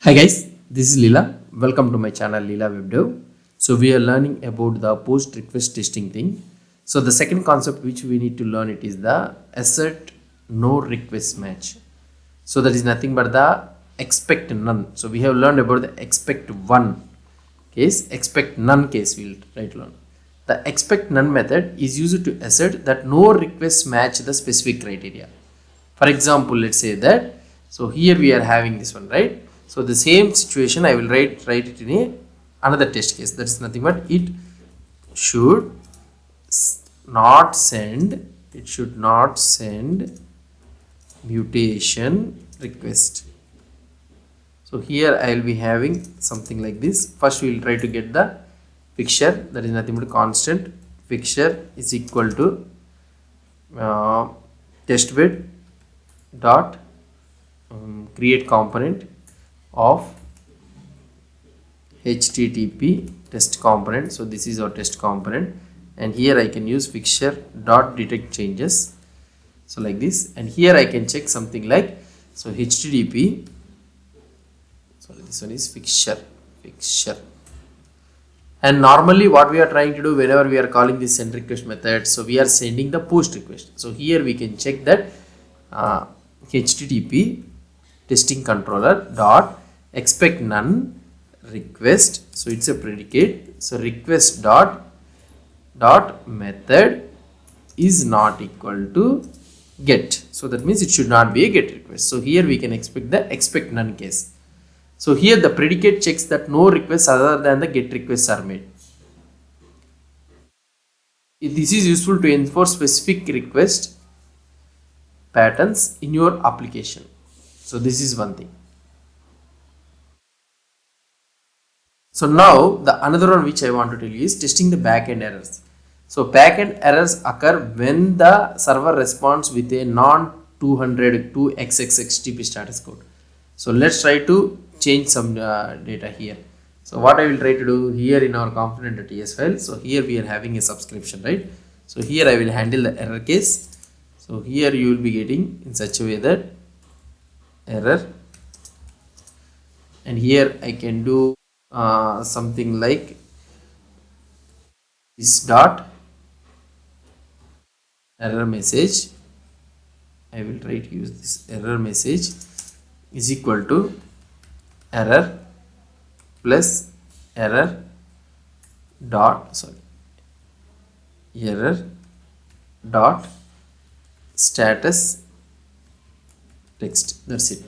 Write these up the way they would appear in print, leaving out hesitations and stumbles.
Hi guys, this is Leela. Welcome to my channel Leela WebDev. So we are learning about the post request testing thing. So the second concept which we need to learn it is the assert no request match. So that is nothing but the expect none. So we have learned about the expect one case, expect none case we'll try to learn. The expect none method is used to assert that no requests match the specific criteria. For example, let's say that, so here we are having this one, right? So the same situation I will write it in another test case. That is nothing but it should not send mutation request. So here I will be having something like this. First we will try to get the fixture, that is nothing but constant fixture is equal to test bed dot create component of HTTP test component. So this is our test component, and here I can use fixture dot detect changes. So like this, and here I can check something like, so HTTP, sorry, this one is fixture, and normally what we are trying to do whenever we are calling this send request method, so we are sending the post request. So here we can check that HTTP testing controller dot expect none request, so it's a predicate, so request dot method is not equal to get, so that means it should not be a get request. So here we can expect the expect none case. So here the predicate checks that no requests other than the get requests are made. This is useful to enforce specific request patterns in your application. So this is one thing. So now the another one which I want to tell you is testing the backend errors. So backend errors occur when the server responds with a non 200 TP status code. So let's try to change some data here. So what I will try to do here in our component.ts file. So here we are having a subscription, right? So here I will handle the error case. So here you will be getting in such a way that error, and here I can do something like this dot error message. I will try to use this error message is equal to error plus error dot status text. That's it.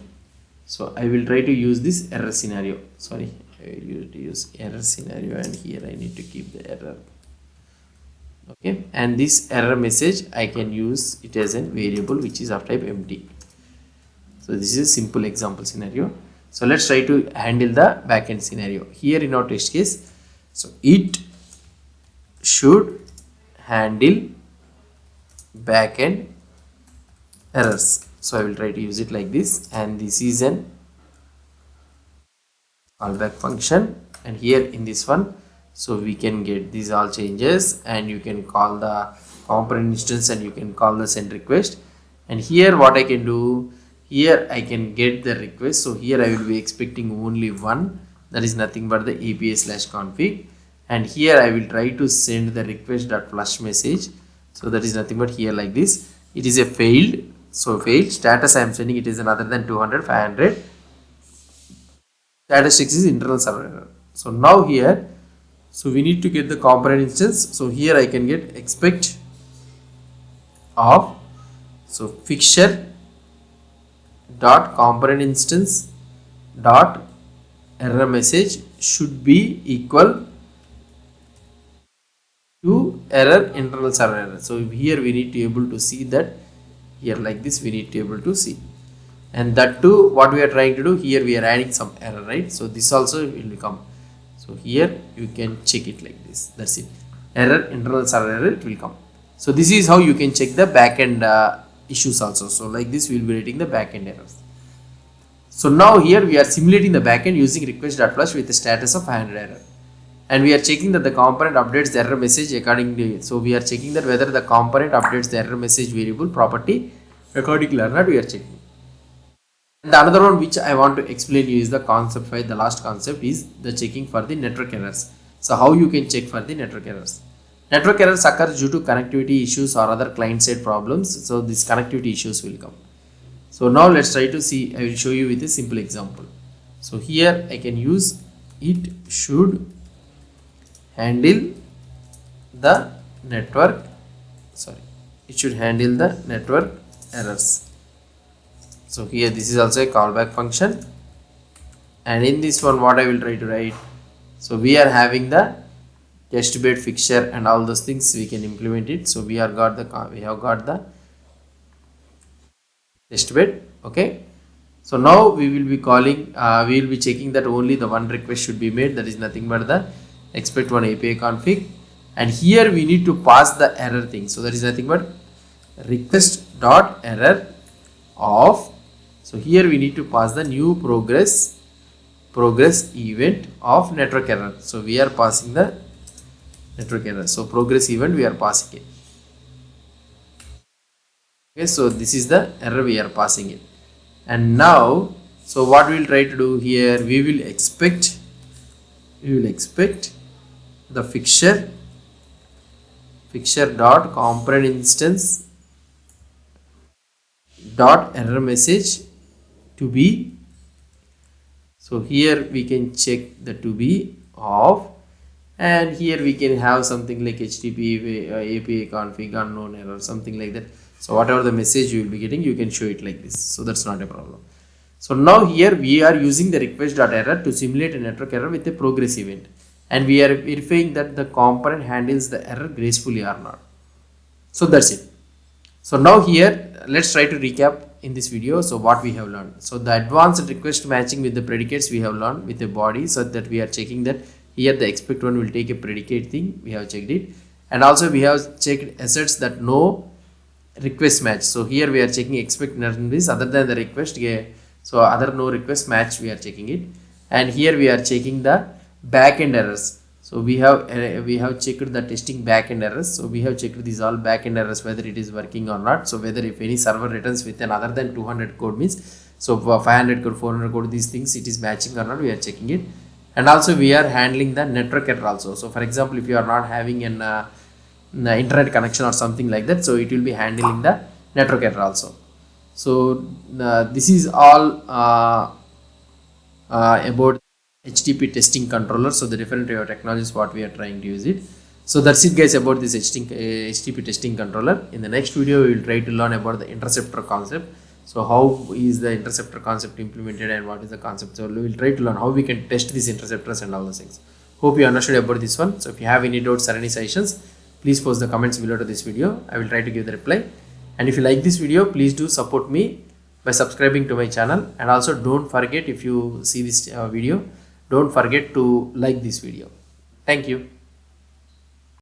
So I will try to use this error scenario. Sorry, I will use error scenario, and here I need to keep the error. Okay, and this error message I can use it as a variable which is of type empty. So this is a simple example scenario. So let's try to handle the backend scenario here in our test case. So it should handle backend errors. So I will try to use it like this, and this is an callback function, and here in this one, so we can get these all changes, and you can call the component instance, and you can call the send request. And here what I can do, here I can get the request. So here I will be expecting only one, that is nothing but the API/config, and here I will try to send the request.flush message. So that is nothing but here like this, it is a failed. So failed status I am sending it is another than 200 500. Statistics is internal server error. So now here, so we need to get the component instance. So here I can get expect of, so fixture dot component instance dot error message should be equal to error internal server error. So here we need to be able to see that, here like this we need to be able to see, and that too what we are trying to do here, we are adding some error, right? So this also will become, so here you can check it like this, that's it, error internal server error, it will come. So this is how you can check the backend issues also. So like this we will be rating the backend errors. So now here we are simulating the backend using request.flush with the status of 500 error, and we are checking that the component updates the error message accordingly. So we are checking that whether the component updates the error message variable property accordingly or not, we are checking. And the another one which I want to explain you is the concept 5. The last concept is the checking for the network errors. So how you can check for the network errors. Network errors occur due to connectivity issues or other client side problems. So these connectivity issues will come. So now let's try to see. I will show you with a simple example. So here I can use it should handle the network. Sorry, it should handle the network errors. So here this is also a callback function, and in this one what I will try to write. So we are having the test bed fixture and all those things we can implement it. So we have got the test bed. Okay. So now we will be calling, we will be checking that only the one request should be made. That is nothing but the expect one API config. And here we need to pass the error thing. So that is nothing but request dot error of. So here we need to pass the new progress event of network error. So we are passing the network error. So progress event we are passing it. Okay, so this is the error we are passing it. And now, so what we will try to do here, we will expect the fixture dot component instance dot error message to be. So here we can check the to be off, and here we can have something like HTTP API config unknown error, something like that. So whatever the message you will be getting, you can show it like this. So that's not a problem. So now here we are using the request.error to simulate a network error with a progress event, and we are verifying that the component handles the error gracefully or not. So that's it. So now here let's try to recap in this video. So what we have learned. So the advanced request matching with the predicates we have learned with a body, so that we are checking that here the expect one will take a predicate thing. We have checked it, and also we have checked asserts that no request match. So here we are checking expect none is other than the request. So other no request match we are checking it, and here we are checking the backend errors. So we have checked the testing backend errors. So we have checked these all backend errors, whether it is working or not. So whether if any server returns with an other than 200 code means, so for 500 code, 400 code, these things it is matching or not, we are checking it. And also we are handling the network error also. So for example, if you are not having an internet connection or something like that, so it will be handling the network error also. So this is all about HTTP testing controller. So the different technologies what we are trying to use it. So that's it guys about this HTTP testing controller. In the next video we will try to learn about the interceptor concept. So how is the interceptor concept implemented and what is the concept. So we will try to learn how we can test these interceptors and all those things. Hope you understood about this one. So if you have any doubts or any suggestions, please post the comments below to this video. I will try to give the reply. And if you like this video, please do support me by subscribing to my channel. And also don't forget, if you see this video, don't forget to like this video. Thank you.